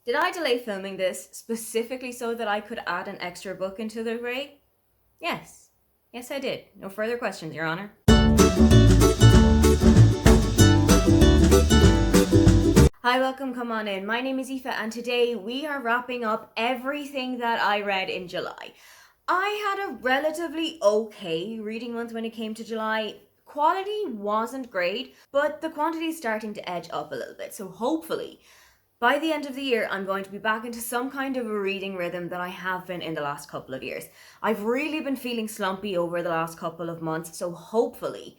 Did I delay filming this specifically so that I could add an extra book into the array? Yes. Yes, I did. No further questions, Your Honor. Hi, welcome, come on in. My name is Aoife, and today we are wrapping up everything that I read in July. I had a relatively okay reading month when it came to July. Quality wasn't great, but the quantity is starting to edge up a little bit, so hopefully by the end of the year, I'm going to be back into some kind of a reading rhythm that I have been in the last couple of years. I've really been feeling slumpy over the last couple of months, so hopefully,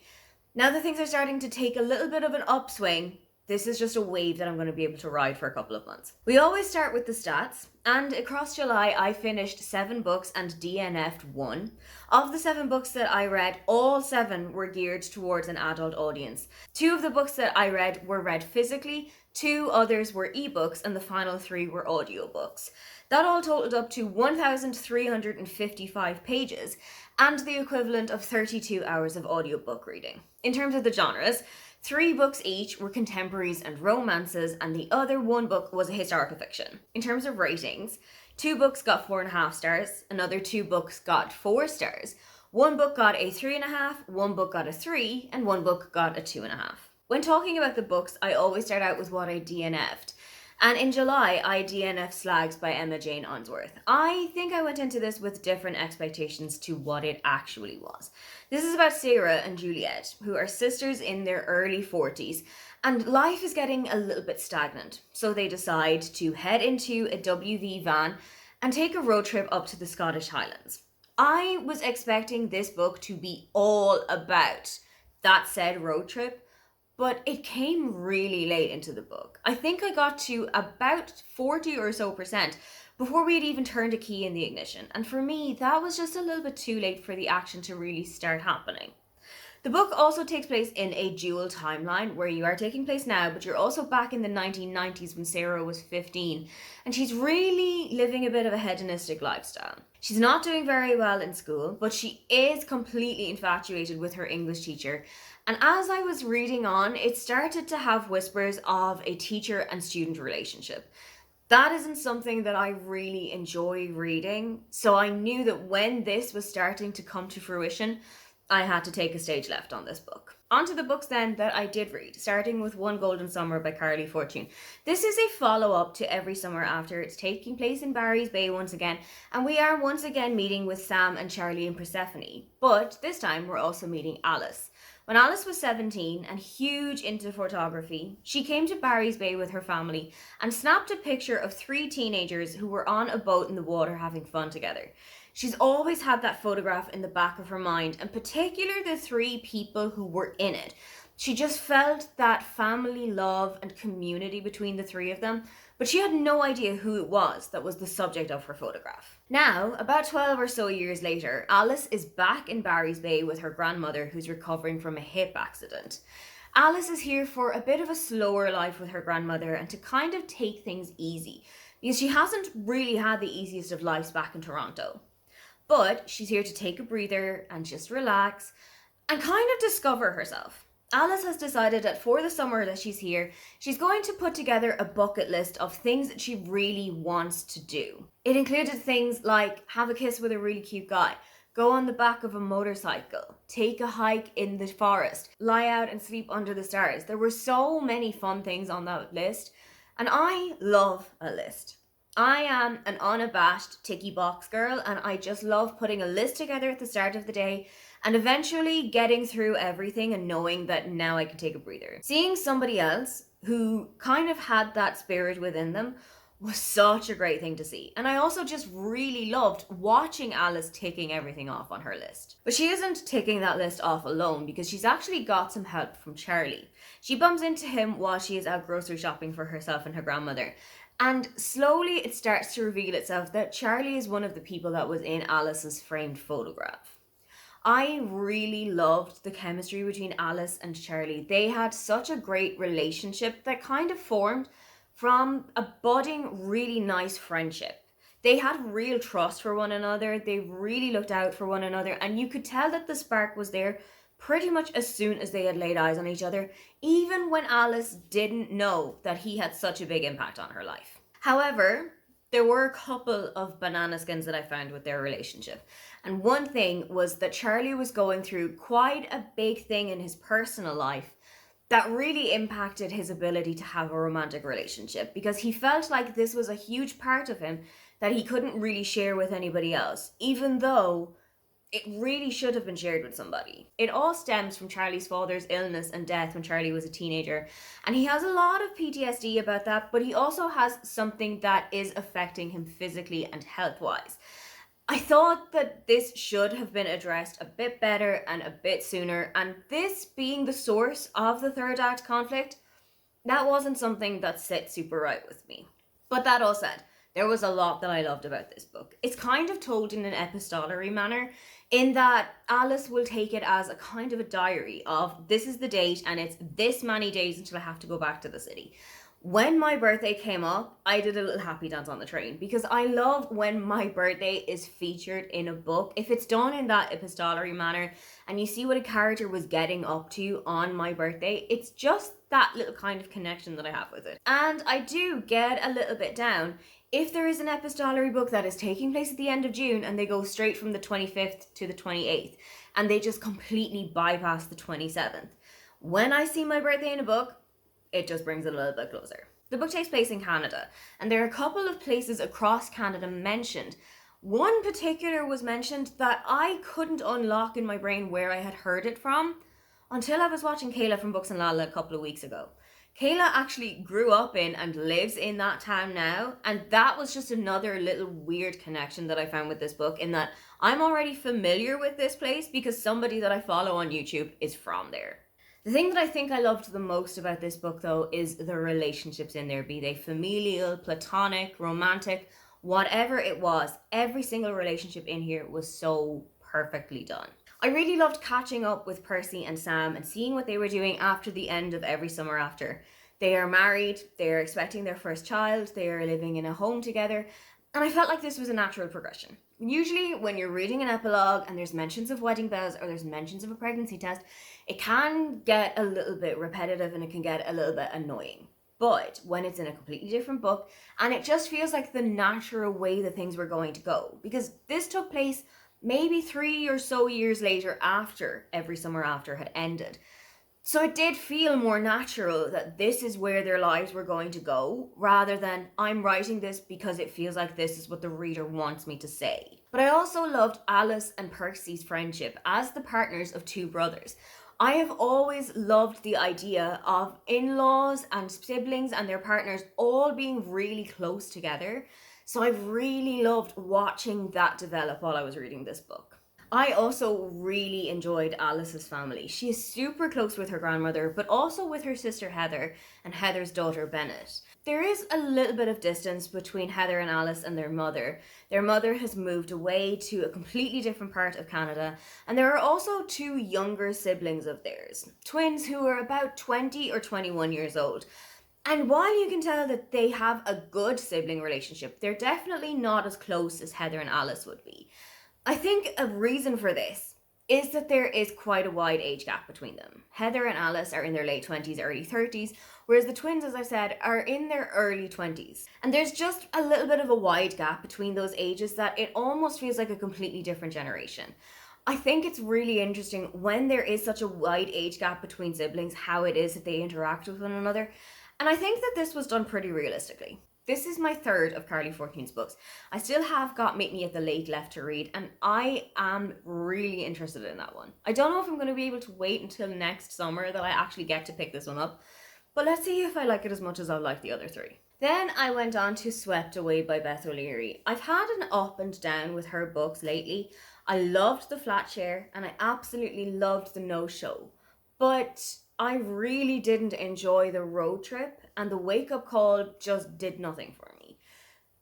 now that things are starting to take a little bit of an upswing, this is just a wave that I'm going to be able to ride for a couple of months. We always start with the stats, and across July, I finished 7 books and DNF'd 1. Of the 7 books that I read, all 7 were geared towards an adult audience. 2 of the books that I read were read physically, 2 others were ebooks, and the final 3 were audiobooks. That all totaled up to 1,355 pages and the equivalent of 32 hours of audiobook reading. In terms of the genres, 3 books each were contemporaries and romances, and the other 1 book was a historical fiction. In terms of ratings, 2 books got 4.5 stars, another 2 books got 4 stars, 1 book got a 3.5, 1 book got a 3, and 1 book got a 2.5. When talking about the books, I always start out with what I DNF'd. And in July, I DNF'd Slags by Emma Jane Unsworth. I think I went into this with different expectations to what it actually was. This is about Sarah and Juliet, who are sisters in their early 40s, and life is getting a little bit stagnant. So they decide to head into a WV van and take a road trip up to the Scottish Highlands. I was expecting this book to be all about that said road trip, but it came really late into the book. I think I got to about 40 or so percent before we had even turned a key in the ignition. And for me, that was just a little bit too late for the action to really start happening. The book also takes place in a dual timeline where you are taking place now, but you're also back in the 1990s when Sarah was 15, and she's really living a bit of a hedonistic lifestyle. She's not doing very well in school, but she is completely infatuated with her English teacher. And as I was reading on, it started to have whispers of a teacher and student relationship. That isn't something that I really enjoy reading, so I knew that when this was starting to come to fruition, I had to take a stage left on this book. On to the books then that I did read, starting with One Golden Summer by Carly Fortune. This is a follow-up to Every Summer After. It's taking place in Barry's Bay once again, and we are once again meeting with Sam and Charlie and Persephone. But this time we're also meeting Alice. When Alice was 17 and huge into photography, she came to Barry's Bay with her family and snapped a picture of 3 teenagers who were on a boat in the water having fun together. She's always had that photograph in the back of her mind, and particularly the 3 people who were in it. She just felt that family love and community between the 3 of them, but she had no idea who it was that was the subject of her photograph. Now, about 12 or so years later, Alice is back in Barry's Bay with her grandmother who's recovering from a hip accident. Alice is here for a bit of a slower life with her grandmother and to kind of take things easy, because she hasn't really had the easiest of lives back in Toronto. But she's here to take a breather and just relax and kind of discover herself. Alice has decided that for the summer that she's here, she's going to put together a bucket list of things that she really wants to do. It included things like have a kiss with a really cute guy, go on the back of a motorcycle, take a hike in the forest, lie out and sleep under the stars. There were so many fun things on that list, and I love a list. I am an unabashed ticky box girl, and I just love putting a list together at the start of the day and eventually getting through everything and knowing that now I can take a breather. Seeing somebody else who kind of had that spirit within them was such a great thing to see. And I also just really loved watching Alice ticking everything off on her list. But she isn't ticking that list off alone, because she's actually got some help from Charlie. She bumps into him while she is out grocery shopping for herself and her grandmother. And slowly it starts to reveal itself that Charlie is one of the people that was in Alice's framed photograph. I really loved the chemistry between Alice and Charlie. They had such a great relationship that kind of formed from a budding, really nice friendship. They had real trust for one another. They really looked out for one another, and you could tell that the spark was there pretty much as soon as they had laid eyes on each other, even when Alice didn't know that he had such a big impact on her life. However, there were a couple of banana skins that I found with their relationship. And one thing was that Charlie was going through quite a big thing in his personal life that really impacted his ability to have a romantic relationship, because he felt like this was a huge part of him that he couldn't really share with anybody else, even though it really should have been shared with somebody. It all stems from Charlie's father's illness and death when Charlie was a teenager. And he has a lot of PTSD about that, but he also has something that is affecting him physically and health wise. I thought that this should have been addressed a bit better and a bit sooner, and this being the source of the third act conflict, that wasn't something that sit super right with me. But that all said, there was a lot that I loved about this book. It's kind of told in an epistolary manner, in that Alice will take it as a kind of a diary of this is the date and it's this many days until I have to go back to the city. When my birthday came up, I did a little happy dance on the train, because I love when my birthday is featured in a book. If it's done in that epistolary manner and you see what a character was getting up to on my birthday, it's just that little kind of connection that I have with it. And I do get a little bit down if there is an epistolary book that is taking place at the end of June and they go straight from the 25th to the 28th and they just completely bypass the 27th. When I see my birthday in a book, it just brings it a little bit closer. The book takes place in Canada, and there are a couple of places across Canada mentioned. One particular was mentioned that I couldn't unlock in my brain where I had heard it from until I was watching Kayla from Books and Lala a couple of weeks ago. Kayla actually grew up in and lives in that town now, and that was just another little weird connection that I found with this book, in that I'm already familiar with this place because somebody that I follow on YouTube is from there. The thing that I think I loved the most about this book, though, is the relationships in there, be they familial, platonic, romantic, whatever it was. Every single relationship in here was so perfectly done. I really loved catching up with Percy and Sam and seeing what they were doing after the end of Every Summer After. They are married, they are expecting their first child, they are living in a home together, and I felt like this was a natural progression. Usually when you're reading an epilogue and there's mentions of wedding bells or there's mentions of a pregnancy test, it can get a little bit repetitive and it can get a little bit annoying. But when it's in a completely different book, and it just feels like the natural way that things were going to go, because this took place maybe 3 or so years later after Every Summer After had ended. So it did feel more natural that this is where their lives were going to go, rather than I'm writing this because it feels like this is what the reader wants me to say. But I also loved Alice and Percy's friendship as the partners of two brothers. I have always loved the idea of in-laws and siblings and their partners all being really close together. So I've really loved watching that develop while I was reading this book. I also really enjoyed Alice's family. She is super close with her grandmother, but also with her sister Heather and Heather's daughter Bennett. There is a little bit of distance between Heather and Alice and their mother. Their mother has moved away to a completely different part of Canada, and there are also two younger siblings of theirs, twins who are about 20 or 21 years old. And while you can tell that they have a good sibling relationship, they're definitely not as close as Heather and Alice would be. I think a reason for this is that there is quite a wide age gap between them. Heather and Alice are in their late 20s, early 30s, whereas the twins, as I said, are in their early 20s. And there's just a little bit of a wide gap between those ages that it almost feels like a completely different generation. I think it's really interesting when there is such a wide age gap between siblings, how it is that they interact with one another. And I think that this was done pretty realistically. This is my third of Carly Fortune's books. I still have got Meet Me at the Lake left to read, and I am really interested in that one. I don't know if I'm going to be able to wait until next summer that I actually get to pick this one up, but let's see if I like it as much as I like the other three. Then I went on to Swept Away by Beth O'Leary. I've had an up and down with her books lately. I loved The Flat Share, and I absolutely loved The No Show, but I really didn't enjoy The Road Trip, and The Wake Up Call just did nothing for me.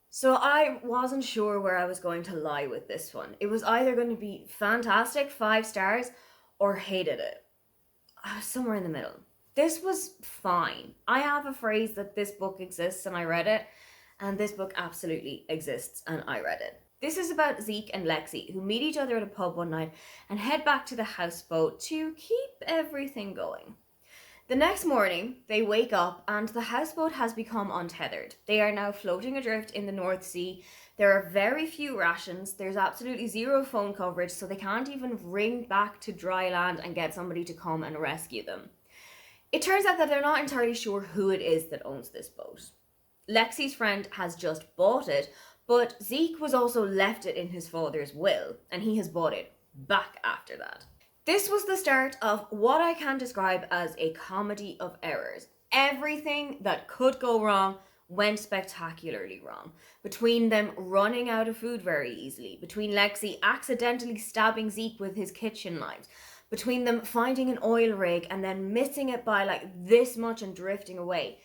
So I wasn't sure where I was going to lie with this one. It was either going to be fantastic, 5 stars, or hated it. I was somewhere in the middle. This was fine. I have a phrase that this book exists and I read it, and this book absolutely exists and I read it. This is about Zeke and Lexi, who meet each other at a pub one night and head back to the houseboat to keep everything going. The next morning, they wake up and the houseboat has become untethered. They are now floating adrift in the North Sea. There are very few rations. There's absolutely zero phone coverage, so they can't even ring back to dry land and get somebody to come and rescue them. It turns out that they're not entirely sure who it is that owns this boat. Lexi's friend has just bought it, but Zeke was also left it in his father's will, and he has bought it back after that. This was the start of what I can describe as a comedy of errors. Everything that could go wrong went spectacularly wrong. Between them running out of food very easily, between Lexi accidentally stabbing Zeke with his kitchen knives, between them finding an oil rig and then missing it by like this much and drifting away.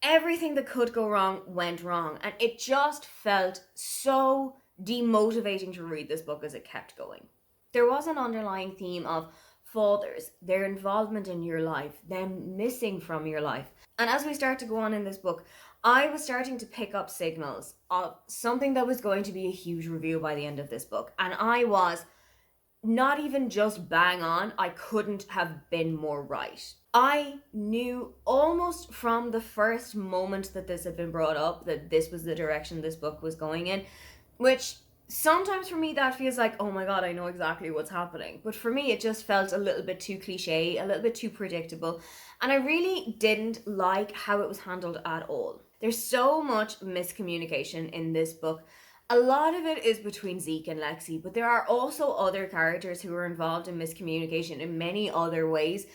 Everything that could go wrong went wrong, and it just felt so demotivating to read this book as it kept going. There was an underlying theme of fathers, their involvement in your life, them missing from your life. And as we start to go on in this book, I was starting to pick up signals of something that was going to be a huge reveal by the end of this book. And I was not even just bang on, I couldn't have been more right. I knew almost from the first moment that this had been brought up that this was the direction this book was going in, which sometimes for me that feels like, oh my god, I know exactly what's happening. But for me, it just felt a little bit too cliche, a little bit too predictable. And I really didn't like how it was handled at all. There's so much miscommunication in this book. A lot of it is between Zeke and Lexi, but there are also other characters who are involved in miscommunication in many other ways.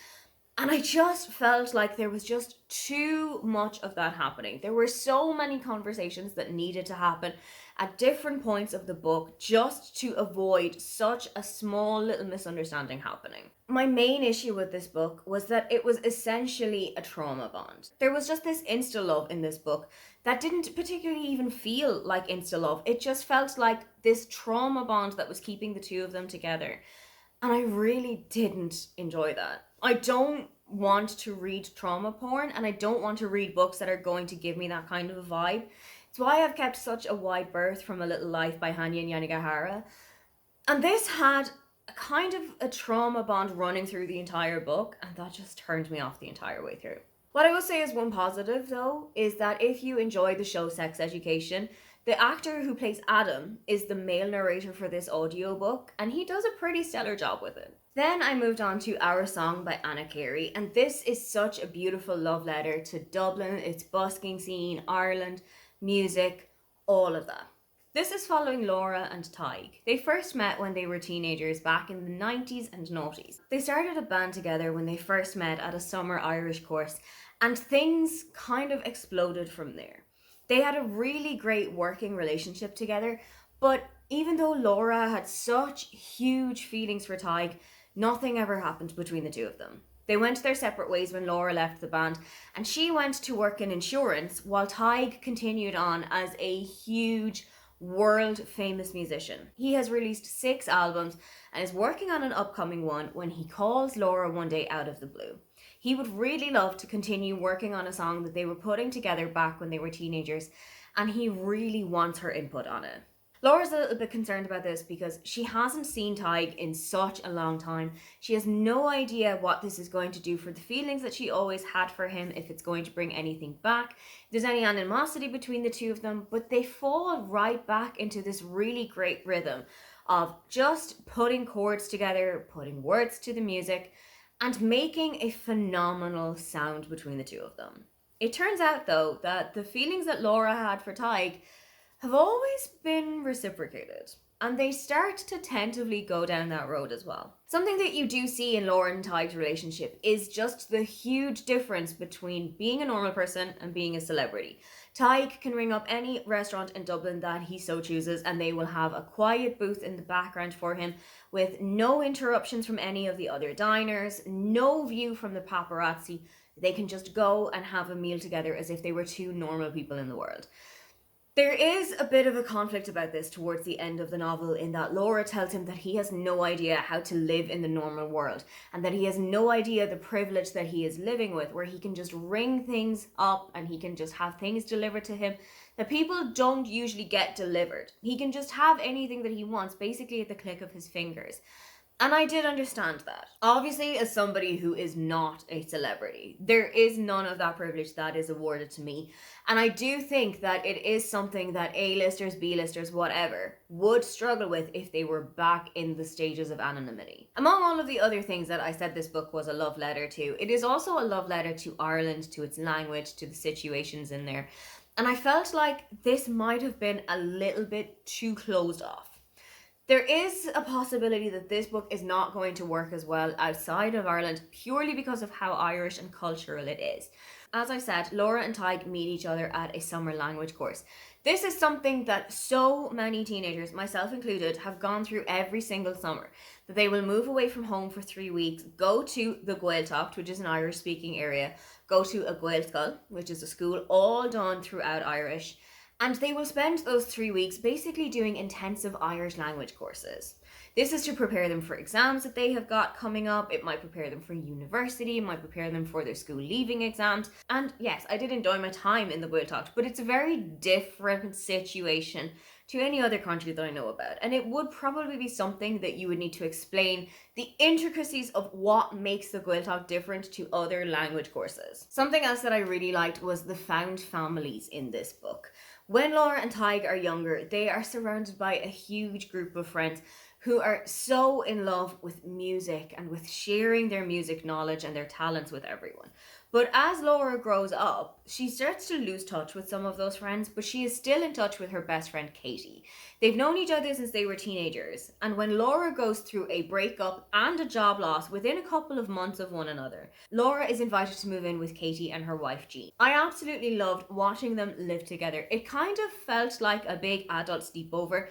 And I just felt like there was just too much of that happening. There were so many conversations that needed to happen at different points of the book just to avoid such a small little misunderstanding happening. My main issue with this book was that it was essentially a trauma bond. There was just this insta-love in this book that didn't particularly even feel like insta-love. It just felt like this trauma bond that was keeping the two of them together. And I really didn't enjoy that. I don't want to read trauma porn, and I don't want to read books that are going to give me that kind of a vibe. It's why I've kept such a wide berth from A Little Life by Hanya Yanagihara. And this had a kind of a trauma bond running through the entire book, and that just turned me off the entire way through. What I will say is one positive, though, is that if you enjoy the show Sex Education, the actor who plays Adam is the male narrator for this audiobook, and he does a pretty stellar job with it. Then I moved on to Our Song by Anna Carey, and this is such a beautiful love letter to Dublin, its busking scene, Ireland, music, all of that. This is following Laura and Tig. They first met when they were teenagers back in the 90s and noughties. They started a band together when they first met at a summer Irish course, and things kind of exploded from there. They had a really great working relationship together, but even though Laura had such huge feelings for Tig, nothing ever happened between the two of them. They went their separate ways when Laura left the band, and she went to work in insurance while Tig continued on as a huge world famous musician. He has released 6 albums and is working on an upcoming one when he calls Laura one day out of the blue. He would really love to continue working on a song that they were putting together back when they were teenagers, and he really wants her input on it. Laura's a little bit concerned about this because she hasn't seen Tig in such a long time. She has no idea what this is going to do for the feelings that she always had for him, if it's going to bring anything back, if there's any animosity between the two of them, but they fall right back into this really great rhythm of just putting chords together, putting words to the music, and making a phenomenal sound between the two of them. It turns out, though, that the feelings that Laura had for Tig have always been reciprocated, and they start to tentatively go down that road as well. Something that you do see in Laura and Tig's relationship is just the huge difference between being a normal person and being a celebrity. Tig can ring up any restaurant in Dublin that he so chooses, and they will have a quiet booth in the background for him with no interruptions from any of the other diners, no view from the paparazzi. They can just go and have a meal together as if they were two normal people in the world. There is a bit of a conflict about this towards the end of the novel, in that Laura tells him that he has no idea how to live in the normal world, and that he has no idea the privilege that he is living with, where he can just ring things up and he can just have things delivered to him that people don't usually get delivered. He can just have anything that he wants basically at the click of his fingers. And I did understand that. Obviously, as somebody who is not a celebrity, there is none of that privilege that is awarded to me. And I do think that it is something that A-listers, B-listers, whatever, would struggle with if they were back in the stages of anonymity. Among all of the other things that I said this book was a love letter to, it is also a love letter to Ireland, to its language, to the situations in there. And I felt like this might have been a little bit too closed off. There is a possibility that this book is not going to work as well outside of Ireland purely because of how Irish and cultural it is. As I said, Laura and Tig meet each other at a summer language course. This is something that so many teenagers, myself included, have gone through every single summer. That they will move away from home for 3 weeks, go to the Gaeltacht, which is an Irish speaking area, go to a Gaelscoil, which is a school all done throughout Irish, and they will spend those 3 weeks basically doing intensive Irish language courses. This is to prepare them for exams that they have got coming up. It might prepare them for university. It might prepare them for their school leaving exams. And yes, I did enjoy my time in the Gaeltacht, but it's a very different situation to any other country that I know about. And it would probably be something that you would need to explain the intricacies of what makes the Gaeltacht different to other language courses. Something else that I really liked was the found families in this book. When Laura and Tig are younger, they are surrounded by a huge group of friends who are so in love with music and with sharing their music knowledge and their talents with everyone. But as Laura grows up, she starts to lose touch with some of those friends, but she is still in touch with her best friend Katie. They've known each other since they were teenagers, and when Laura goes through a breakup and a job loss within a couple of months of one another, Laura is invited to move in with Katie and her wife Jean. I absolutely loved watching them live together. It kind of felt like a big adult sleepover,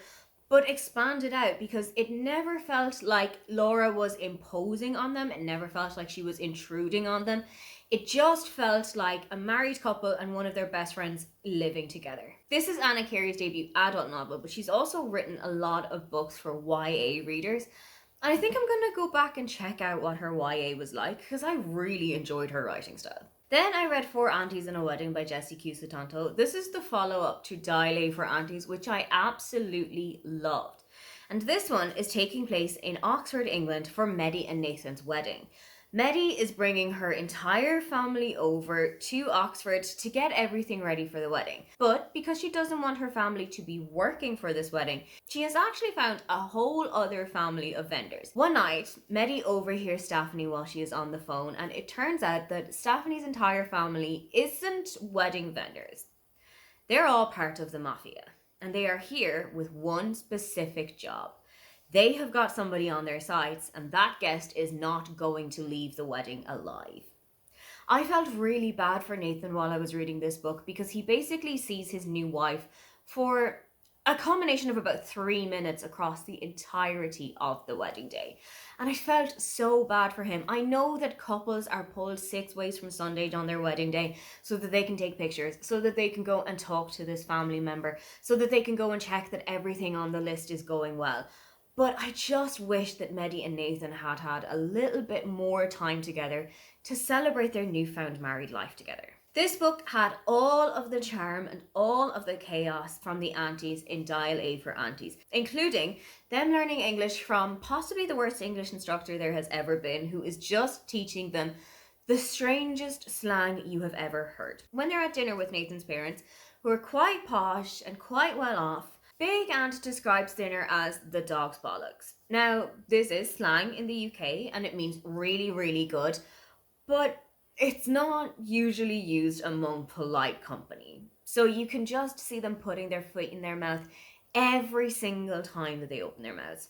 but expanded out because it never felt like Laura was imposing on them. It never felt like she was intruding on them. It just felt like a married couple and one of their best friends living together. This is Anna Carey's debut adult novel, but she's also written a lot of books for YA readers. And I think I'm going to go back and check out what her YA was like because I really enjoyed her writing style. Then I read Four Aunties and a Wedding by Jessie Q. Sutanto. This is the follow-up to Dial for Aunties, which I absolutely loved. And this one is taking place in Oxford, England for Medi and Nathan's wedding. Medi is bringing her entire family over to Oxford to get everything ready for the wedding. But because she doesn't want her family to be working for this wedding, she has actually found a whole other family of vendors. One night, Medi overhears Stephanie while she is on the phone, and it turns out that Stephanie's entire family isn't wedding vendors. They're all part of the mafia, and they are here with one specific job. They have got somebody on their sides, and that guest is not going to leave the wedding alive. I felt really bad for Nathan while I was reading this book because he basically sees his new wife for a combination of about 3 minutes across the entirety of the wedding day. And I felt so bad for him. I know that couples are pulled 6 ways from Sunday on their wedding day so that they can take pictures, so that they can go and talk to this family member, so that they can go and check that everything on the list is going well. But I just wish that Medi and Nathan had had a little bit more time together to celebrate their newfound married life together. This book had all of the charm and all of the chaos from the Aunties in Dial A for Aunties, including them learning English from possibly the worst English instructor there has ever been, who is just teaching them the strangest slang you have ever heard. When they're at dinner with Nathan's parents, who are quite posh and quite well off, Big Aunt describes dinner as the dog's bollocks. Now, this is slang in the UK and it means really, really good, but it's not usually used among polite company. So you can just see them putting their foot in their mouth every single time that they open their mouths.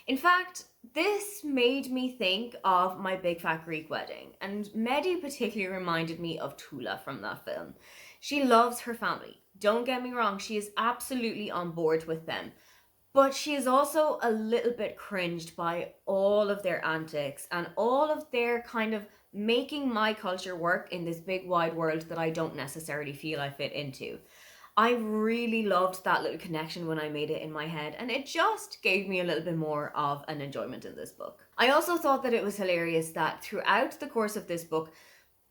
In fact, this made me think of My Big Fat Greek Wedding, and Medi particularly reminded me of Tula from that film. She loves her family. Don't get me wrong, she is absolutely on board with them. But she is also a little bit cringed by all of their antics and all of their kind of making my culture work in this big wide world that I don't necessarily feel I fit into. I really loved that little connection when I made it in my head, and it just gave me a little bit more of an enjoyment in this book. I also thought that it was hilarious that throughout the course of this book,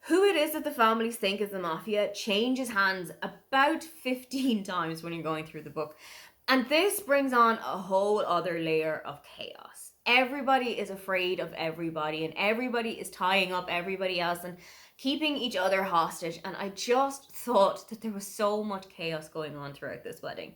who it is that the families think is the mafia changes hands about 15 times when you're going through the book. And this brings on a whole other layer of chaos. everybody is afraid of everybody and everybody is tying up everybody else and keeping each other hostage. And I just thought that there was so much chaos going on throughout this wedding.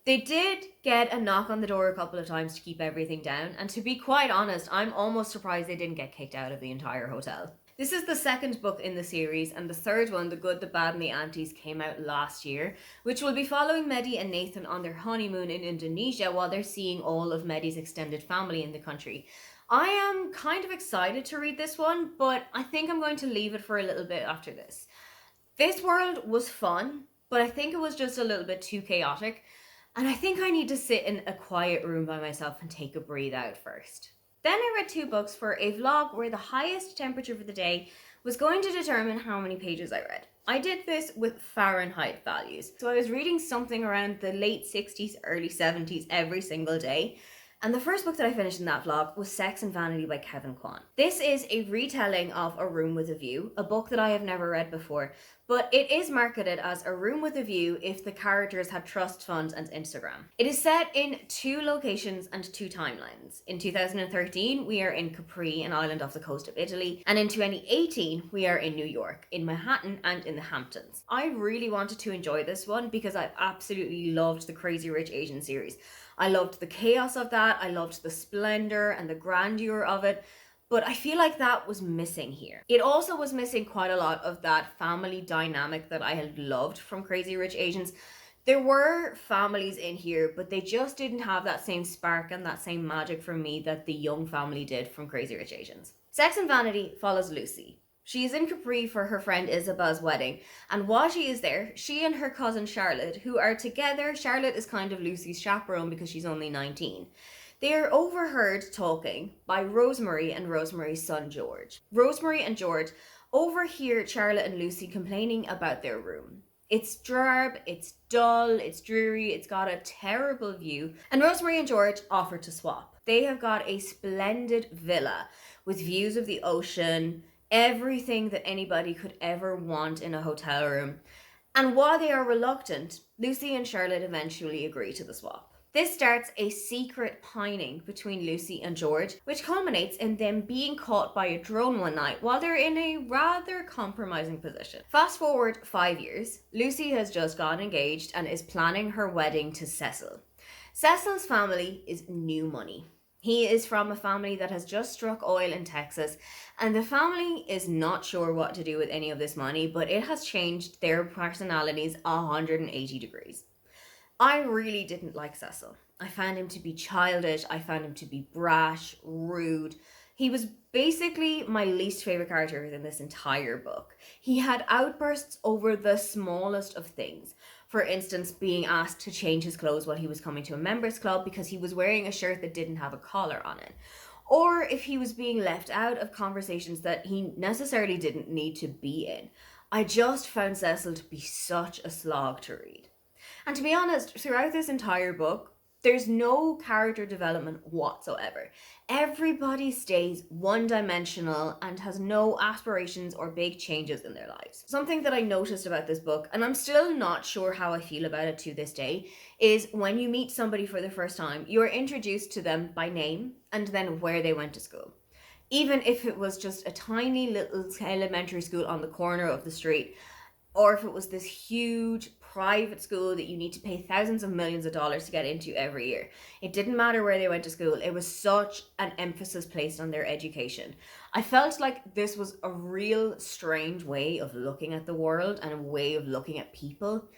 They did get a knock on the door a couple of times to keep everything down, and to be quite honest, I'm almost surprised they didn't get kicked out of the entire hotel. This is the second book in the series, and the third one, The Good, the Bad, and the Aunties, came out last year, which will be following Mehdi and Nathan on their honeymoon in Indonesia while they're seeing all of Mehdi's extended family in the country. I am kind of excited to read this one, but I think I'm going to leave it for a little bit after this. This world was fun, but I think it was just a little bit too chaotic. And I think I need to sit in a quiet room by myself and take a breathe out first. Then I read 2 books for a vlog where the highest temperature for the day was going to determine how many pages I read. I did this with Fahrenheit values. So I was reading something around the late 60s, early 70s every single day. And the first book that I finished in that vlog was Sex and Vanity by Kevin Kwan. This is a retelling of A Room with a View, a book that I have never read before, but it is marketed as A Room with a View if the characters had trust funds and Instagram. It is set in 2 locations and 2 timelines. In 2013, we are in Capri, an island off the coast of Italy, and in 2018, we are in New York, in Manhattan and in the Hamptons. I really wanted to enjoy this one because I absolutely loved the Crazy Rich Asians series. I loved the chaos of that, I loved the splendor and the grandeur of it, but I feel like that was missing here. It also was missing quite a lot of that family dynamic that I had loved from Crazy Rich Asians. There were families in here, but they just didn't have that same spark and that same magic for me that the young family did from Crazy Rich Asians. Sex and Vanity follows Lucy. She is in Capri for her friend Isabel's wedding, and while she is there, she and her cousin Charlotte, who are together, Charlotte is kind of Lucy's chaperone because she's only 19. They are overheard talking by Rosemary and Rosemary's son George. Rosemary and George overhear Charlotte and Lucy complaining about their room. It's drab, it's dull, it's dreary, it's got a terrible view, and Rosemary and George offer to swap. They have got a splendid villa with views of the ocean, everything that anybody could ever want in a hotel room. And while they are reluctant, Lucy and Charlotte eventually agree to the swap. This starts a secret pining between Lucy and George, which culminates in them being caught by a drone one night while they're in a rather compromising position. Fast forward 5 years, Lucy has just got engaged and is planning her wedding to Cecil. Cecil's family is new money. He is from a family that has just struck oil in Texas, and the family is not sure what to do with any of this money, but it has changed their personalities 180 degrees. I really didn't like Cecil. I found him to be childish, I found him to be brash, rude. He was basically my least favorite character in this entire book. He had outbursts over the smallest of things. For instance, being asked to change his clothes while he was coming to a members club because he was wearing a shirt that didn't have a collar on it. Or if he was being left out of conversations that he necessarily didn't need to be in. I just found Cecil to be such a slog to read. And to be honest, throughout this entire book, there's no character development whatsoever. Everybody stays one-dimensional and has no aspirations or big changes in their lives. Something that I noticed about this book, and I'm still not sure how I feel about it to this day, is when you meet somebody for the first time, you are introduced to them by name and then where they went to school. Even if it was just a tiny little elementary school on the corner of the street, or if it was this huge private school that you need to pay thousands of millions of dollars to get into every year. It didn't matter where they went to school. It was such an emphasis placed on their education. I felt like this was a real strange way of looking at the world and a way of looking at people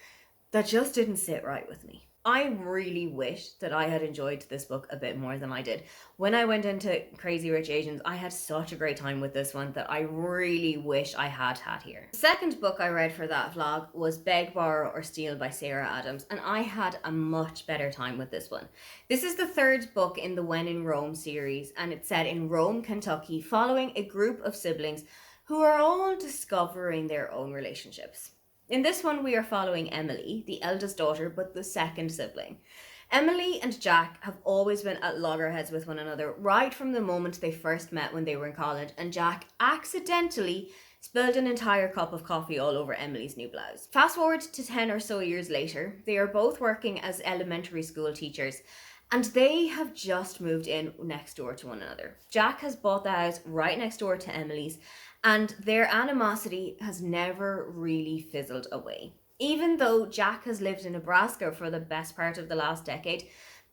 that just didn't sit right with me. I really wish that I had enjoyed this book a bit more than I did. When I went into Crazy Rich Asians, I had such a great time with this one that I really wish I had had here. The second book I read for that vlog was Beg, Borrow or Steal by Sarah Adams, and I had a much better time with this one. This is the third book in the When in Rome series, and it's set in Rome, Kentucky, following a group of siblings who are all discovering their own relationships. In this one, we are following Emily, the eldest daughter, but the second sibling. Emily and Jack have always been at loggerheads with one another right from the moment they first met when they were in college, and Jack accidentally spilled an entire cup of coffee all over Emily's new blouse. Fast forward to 10 or so years later, they are both working as elementary school teachers, and they have just moved in next door to one another. Jack has bought the house right next door to Emily's, and their animosity has never really fizzled away. Even though Jack has lived in Nebraska for the best part of the last decade,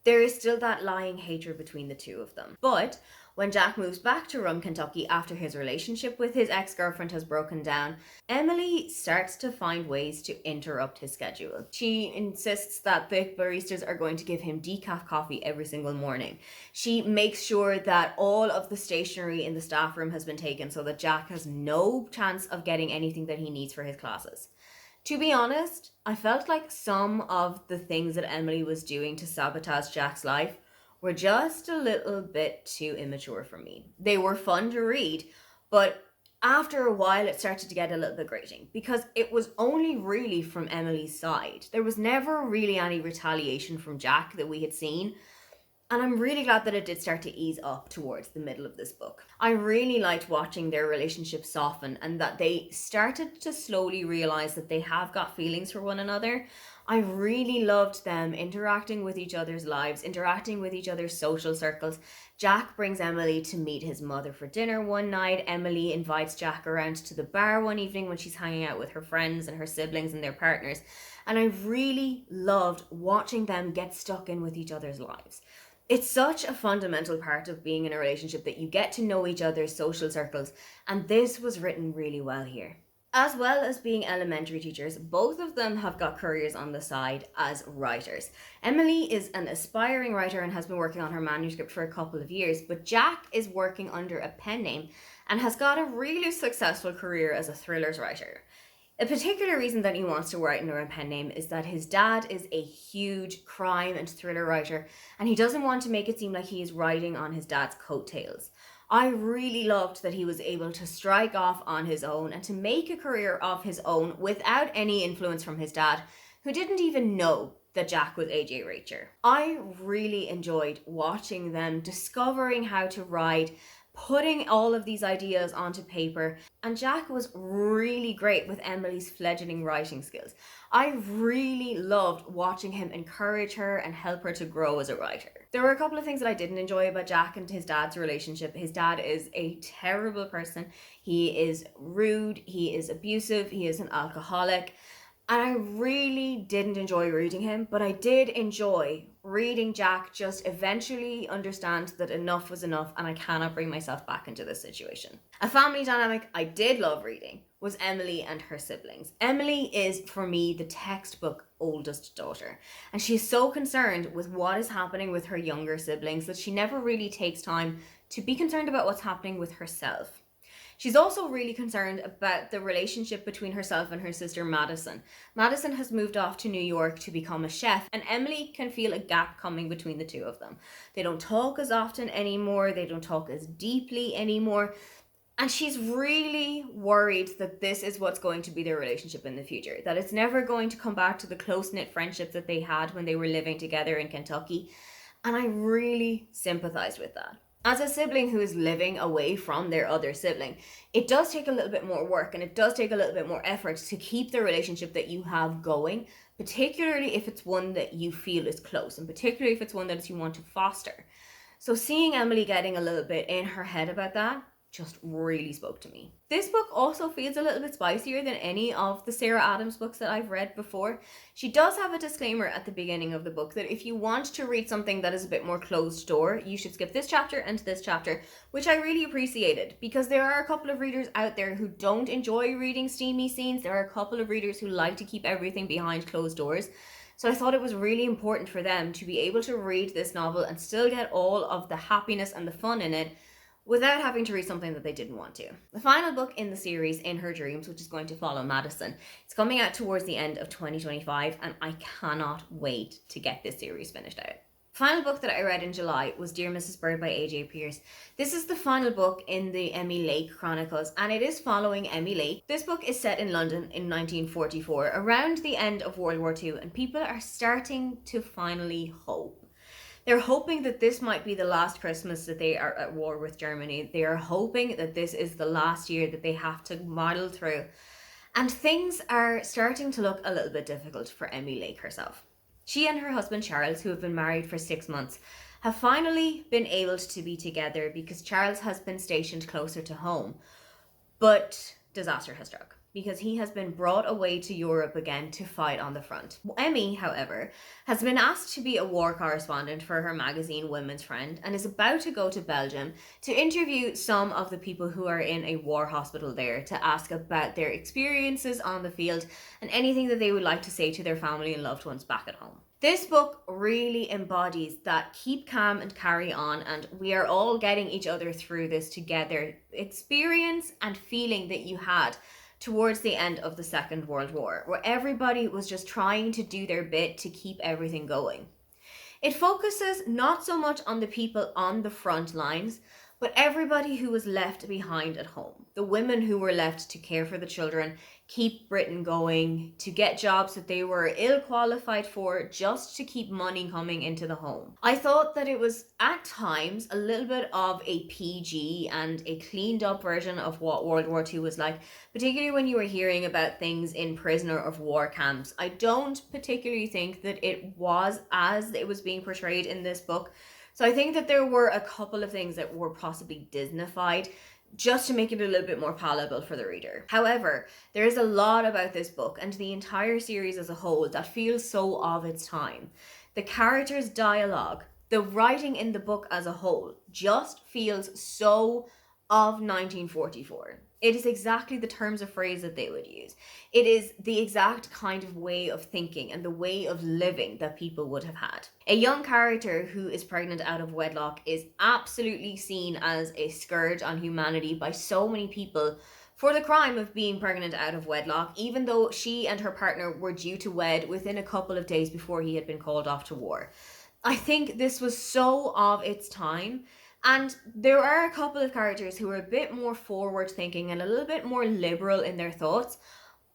there is still that lying hatred between the two of them. But when Jack moves back to Rum, Kentucky after his relationship with his ex-girlfriend has broken down, Emily starts to find ways to interrupt his schedule. She insists that the baristas are going to give him decaf coffee every single morning. She makes sure that all of the stationery in the staff room has been taken so that Jack has no chance of getting anything that he needs for his classes. To be honest, I felt like some of the things that Emily was doing to sabotage Jack's life were just a little bit too immature for me. They were fun to read, but after a while it started to get a little bit grating because it was only really from Emily's side. There was never really any retaliation from Jack that we had seen. And I'm really glad that it did start to ease up towards the middle of this book. I really liked watching their relationship soften and that they started to slowly realize that they have got feelings for one another. I really loved them interacting with each other's lives, interacting with each other's social circles. Jack brings Emily to meet his mother for dinner one night. Emily invites Jack around to the bar one evening when she's hanging out with her friends and her siblings and their partners. And I really loved watching them get stuck in with each other's lives. It's such a fundamental part of being in a relationship that you get to know each other's social circles, and this was written really well here. As well as being elementary teachers, both of them have got careers on the side as writers. Emily is an aspiring writer and has been working on her manuscript for a couple of years, but Jack is working under a pen name and has got a really successful career as a thrillers writer. A particular reason that he wants to write under a pen name is that his dad is a huge crime and thriller writer, and he doesn't want to make it seem like he is riding on his dad's coattails. I really loved that he was able to strike off on his own and to make a career of his own without any influence from his dad, who didn't even know that Jack was AJ Reacher. I really enjoyed watching them discovering how to write, putting all of these ideas onto paper, and Jack was really great with Emily's fledgling writing skills. I really loved watching him encourage her and help her to grow as a writer. There were a couple of things that I didn't enjoy about Jack and his dad's relationship. His dad is a terrible person. He is rude, he is abusive, he is an alcoholic. And I really didn't enjoy reading him, but I did enjoy reading Jack just eventually understand that enough was enough and I cannot bring myself back into this situation. A family dynamic I did love reading was Emily and her siblings. Emily is, for me, the textbook oldest daughter, and she is so concerned with what is happening with her younger siblings that she never really takes time to be concerned about what's happening with herself. She's also really concerned about the relationship between herself and her sister Madison. Madison has moved off to New York to become a chef, and Emily can feel a gap coming between the two of them. They don't talk as often anymore, they don't talk as deeply anymore, and she's really worried that this is what's going to be their relationship in the future, that it's never going to come back to the close-knit friendship that they had when they were living together in Kentucky, and I really sympathized with that. As a sibling who is living away from their other sibling, it does take a little bit more work and it does take a little bit more effort to keep the relationship that you have going, particularly if it's one that you feel is close and particularly if it's one that you want to foster. So seeing Emily getting a little bit in her head about that just really spoke to me. This book also feels a little bit spicier than any of the Sarah Adams books that I've read before. She does have a disclaimer at the beginning of the book that if you want to read something that is a bit more closed door, you should skip this chapter and this chapter, which I really appreciated because there are a couple of readers out there who don't enjoy reading steamy scenes. There are a couple of readers who like to keep everything behind closed doors. So I thought it was really important for them to be able to read this novel and still get all of the happiness and the fun in it without having to read something that they didn't want to. The final book in the series, In Her Dreams, which is going to follow Madison, it's coming out towards the end of 2025 and I cannot wait to get this series finished out. The final book that I read in July was Dear Mrs. Bird by A.J. Pierce. This is the final book in the Emmy Lake Chronicles and it is following Emmy Lake. This book is set in London in 1944, around the end of World War II, and people are starting to finally hope. They're hoping that this might be the last Christmas that they are at war with Germany. They are hoping that this is the last year that they have to muddle through. And things are starting to look a little bit difficult for Emmy Lake herself. She and her husband Charles, who have been married for 6 months, have finally been able to be together because Charles has been stationed closer to home. But disaster has struck because he has been brought away to Europe again to fight on the front. Emmy, however, has been asked to be a war correspondent for her magazine Women's Friend and is about to go to Belgium to interview some of the people who are in a war hospital there to ask about their experiences on the field and anything that they would like to say to their family and loved ones back at home. This book really embodies that keep calm and carry on, and we are all getting each other through this together experience and feeling that you had towards the end of the Second World War, where everybody was just trying to do their bit to keep everything going. It focuses not so much on the people on the front lines, but everybody who was left behind at home. The women who were left to care for the children, keep Britain going, to get jobs that they were ill qualified for just to keep money coming into the home. I thought that it was at times a little bit of a PG and a cleaned up version of what World War II was like, particularly when you were hearing about things in prisoner of war camps. I don't particularly think that it was as it was being portrayed in this book. So I think that there were a couple of things that were possibly Disneyfied just to make it a little bit more palatable for the reader. However, there is a lot about this book and the entire series as a whole that feels so of its time. The characters' dialogue, the writing in the book as a whole just feels so of 1944. It is exactly the terms of phrase that they would use. It is the exact kind of way of thinking and the way of living that people would have had. A young character who is pregnant out of wedlock is absolutely seen as a scourge on humanity by so many people for the crime of being pregnant out of wedlock, even though she and her partner were due to wed within a couple of days before he had been called off to war. I think this was so of its time. And there are a couple of characters who are a bit more forward thinking and a little bit more liberal in their thoughts,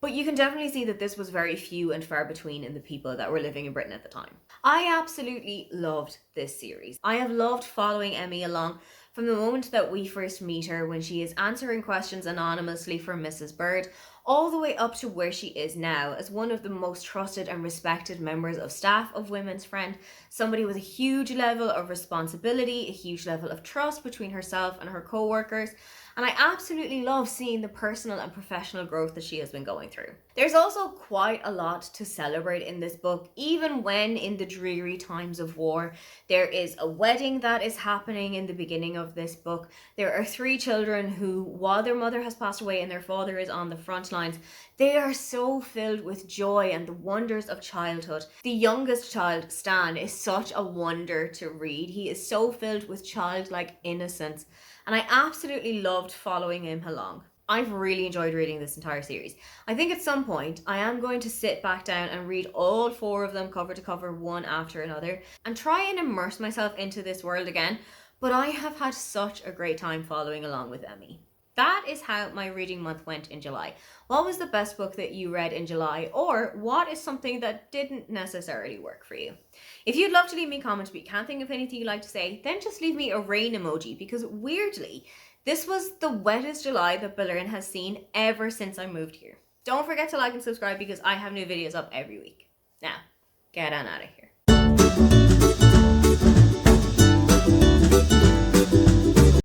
but you can definitely see that this was very few and far between in the people that were living in Britain at the time. I absolutely loved this series. I have loved following Emmy along from the moment that we first meet her when she is answering questions anonymously from Mrs. Bird, all the way up to where she is now as one of the most trusted and respected members of staff of Women's Friend, somebody with a huge level of responsibility, a huge level of trust between herself and her co-workers, and I absolutely love seeing the personal and professional growth that she has been going through. There's also quite a lot to celebrate in this book, even when in the dreary times of war. There is a wedding that is happening in the beginning of this book. There are 3 children who, while their mother has passed away and their father is on the front lines, they are so filled with joy and the wonders of childhood. The youngest child, Stan, is such a wonder to read. He is so filled with childlike innocence, and I absolutely loved following him along. I've really enjoyed reading this entire series. I think at some point I am going to sit back down and read all 4 of them cover to cover, one after another, and try and immerse myself into this world again, but I have had such a great time following along with Emmy. That is how my reading month went in July. What was the best book that you read in July, or what is something that didn't necessarily work for you? If you'd love to leave me a comment but you can't think of anything you'd like to say, then just leave me a rain emoji, because weirdly, this was the wettest July that Berlin has seen ever since I moved here. Don't forget to like and subscribe because I have new videos up every week. Now, get on out of here.